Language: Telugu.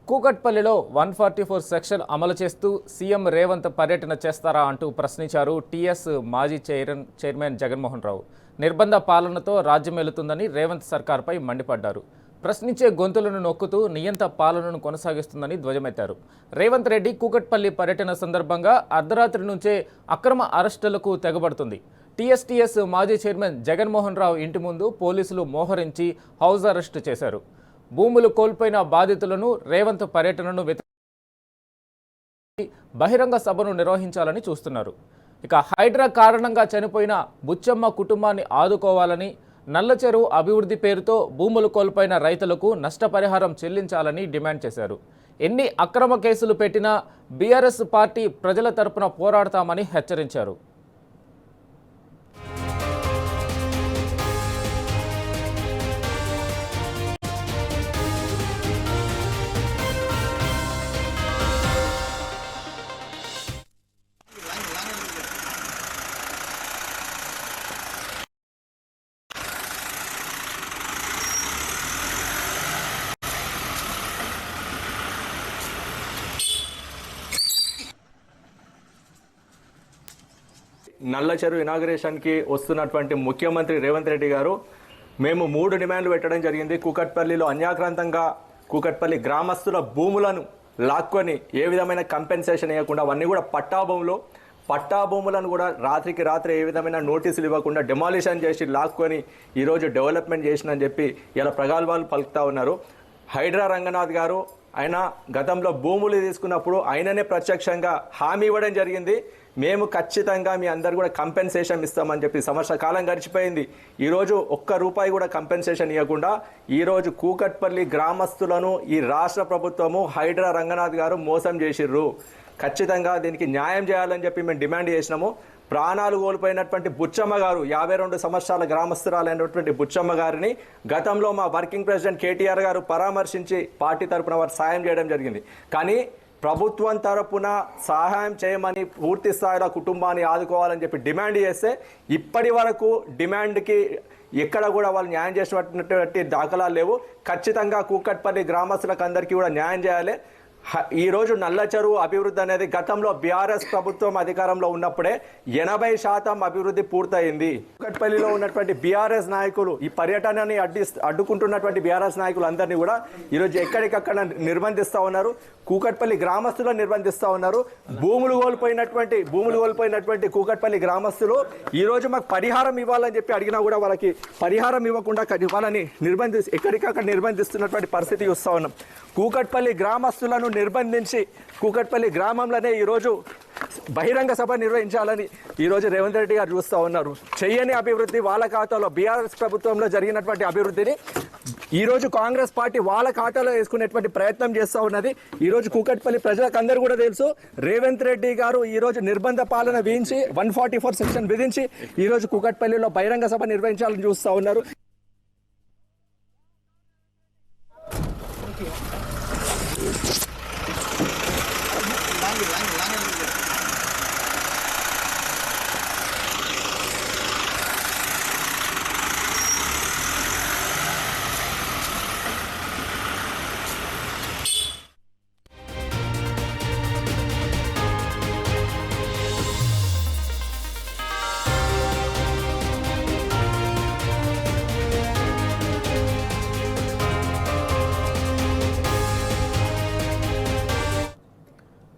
కూకట్పల్లిలో 144 సెక్షన్ అమలు చేస్తూ సీఎం రేవంత్ పర్యటన చేస్తారా అంటూ ప్రశ్నించారు టీఎస్ మాజీ చైర్మన్ జగన్మోహన్ రావు. నిర్బంధ పాలనతో రాజ్యం వెళుతుందని రేవంత్ సర్కార్పై మండిపడ్డారు. ప్రశ్నించే గొంతులను నొక్కుతూ నియంత పాలనను కొనసాగిస్తుందని ధ్వజమెత్తారు. రేవంత్ రెడ్డి కూకట్పల్లి పర్యటన సందర్భంగా అర్ధరాత్రి నుంచే అక్రమ అరెస్టులకు తెగబడుతుంది. టీఎస్ మాజీ చైర్మన్ జగన్మోహన్ రావు ఇంటి ముందు పోలీసులు మోహరించి హౌస్ అరెస్టు చేశారు. భూములు కోల్పోయిన బాధితులను రేవంత్ పర్యటనను బహిరంగ సభను నిర్వహించాలని చూస్తున్నారు. ఇక హైడ్రా కారణంగా చనిపోయిన బుచ్చమ్మ కుటుంబాన్ని ఆదుకోవాలని, నల్లచెరువు అభివృద్ధి పేరుతో భూములు కోల్పోయిన రైతులకు నష్టపరిహారం చెల్లించాలని డిమాండ్ చేశారు. ఎన్ని అక్రమ కేసులు పెట్టినా బీఆర్ఎస్ పార్టీ ప్రజల తరపున పోరాడతామని హెచ్చరించారు. నల్లచెరువు ఇనాగరేషన్కి వస్తున్నటువంటి ముఖ్యమంత్రి రేవంత్ రెడ్డి గారు మేము 3 డిమాండ్లు పెట్టడం జరిగింది. కూకట్పల్లిలో అన్యాక్రాంతంగా కూకట్పల్లి గ్రామస్తుల భూములను లాక్కొని ఏ విధమైన కంపెన్సేషన్ ఇవ్వకుండా అవన్నీ కూడా పట్టాభూములను కూడా రాత్రికి రాత్రి ఏ విధమైన నోటీసులు ఇవ్వకుండా డెమాలిషన్ చేసి లాక్కొని ఈరోజు డెవలప్మెంట్ చేసినని చెప్పి ఇలా ప్రగల్భాలు పలుకుతూ ఉన్నారు. హైడ్రా రంగనాథ్ గారు ఆయన గతంలో భూములు తీసుకున్నప్పుడు ఆయననే ప్రత్యక్షంగా హామీ ఇవ్వడం జరిగింది. మేము ఖచ్చితంగా మీ అందరు కూడా కంపెన్సేషన్ ఇస్తామని చెప్పి సంవత్సర కాలం గడిచిపోయింది. ఈరోజు ₹1 కూడా కంపెన్సేషన్ ఇవ్వకుండా ఈరోజు కూకట్పల్లి గ్రామస్తులను ఈ రాష్ట్ర ప్రభుత్వము హైడ్రా రంగనాథ్ గారు మోసం చేసిర్రు. ఖచ్చితంగా దీనికి న్యాయం చేయాలని చెప్పి మేము డిమాండ్ చేసినాము. ప్రాణాలు కోల్పోయినటువంటి బుచ్చమ్మ గారు 52 సంవత్సరాల గ్రామస్తురాలైనటువంటి బుచ్చమ్మ గారిని గతంలో మా వర్కింగ్ ప్రెసిడెంట్ కేటీఆర్ గారు పరామర్శించి పార్టీ తరపున వారు సాయం చేయడం జరిగింది. కానీ ప్రభుత్వం తరపున సహాయం చేయమని పూర్తి స్థాయిలో కుటుంబాన్ని ఆదుకోవాలని చెప్పి డిమాండ్ చేస్తే ఇప్పటి వరకు డిమాండ్కి ఎక్కడ కూడా వాళ్ళు న్యాయం చేసినటువంటి దాఖలాలు లేవు. ఖచ్చితంగా కూకట్పల్లి గ్రామస్తులకు అందరికీ కూడా న్యాయం చేయాలి. ఈరోజు నల్లచెరువు అభివృద్ధి అనేది గతంలో బీఆర్ఎస్ ప్రభుత్వం అధికారంలో ఉన్నప్పుడే 80% అభివృద్ధి పూర్తయింది. కూకట్పల్లిలో ఉన్నటువంటి బీఆర్ఎస్ నాయకులు ఈ పర్యటనని అడ్డుకుంటున్నటువంటి బీఆర్ఎస్ నాయకులు అందరినీ కూడా ఈరోజు ఎక్కడికక్కడ నిర్బంధిస్తూ ఉన్నారు. కూకట్పల్లి గ్రామస్తులను నిర్బంధిస్తూ ఉన్నారు. భూములు కోల్పోయినటువంటి కూకట్పల్లి గ్రామస్తులు ఈరోజు మాకు పరిహారం ఇవ్వాలని చెప్పి అడిగినా కూడా వాళ్ళకి పరిహారం ఇవ్వకుండా వాళ్ళని ఎక్కడికక్కడ నిర్బంధిస్తున్నటువంటి పరిస్థితి చూస్తూ ఉన్నాం. కూకట్పల్లి గ్రామస్తులను నిర్బంధించి కూకట్పల్లి గ్రామంలోనే ఈరోజు బహిరంగ సభ నిర్వహించాలని ఈరోజు రేవంత్ రెడ్డి గారు చూస్తూ ఉన్నారు. చెయ్యని అభివృద్ధి వాళ్ళ ఖాతాలో బీఆర్ఎస్ ప్రభుత్వంలో జరిగినటువంటి అభివృద్ధిని ఈరోజు కాంగ్రెస్ పార్టీ వాళ్ళ ఖాతాలో వేసుకునేటువంటి ప్రయత్నం చేస్తూ ఉన్నది. ఈరోజు కూకట్పల్లి ప్రజలకు అందరూ కూడా తెలుసు. రేవంత్ రెడ్డి గారు ఈరోజు నిర్బంధ పాలన విధించి 144 సెక్షన్ విధించి ఈరోజు కూకట్పల్లిలో బహిరంగ సభ నిర్వహించాలని చూస్తూ ఉన్నారు.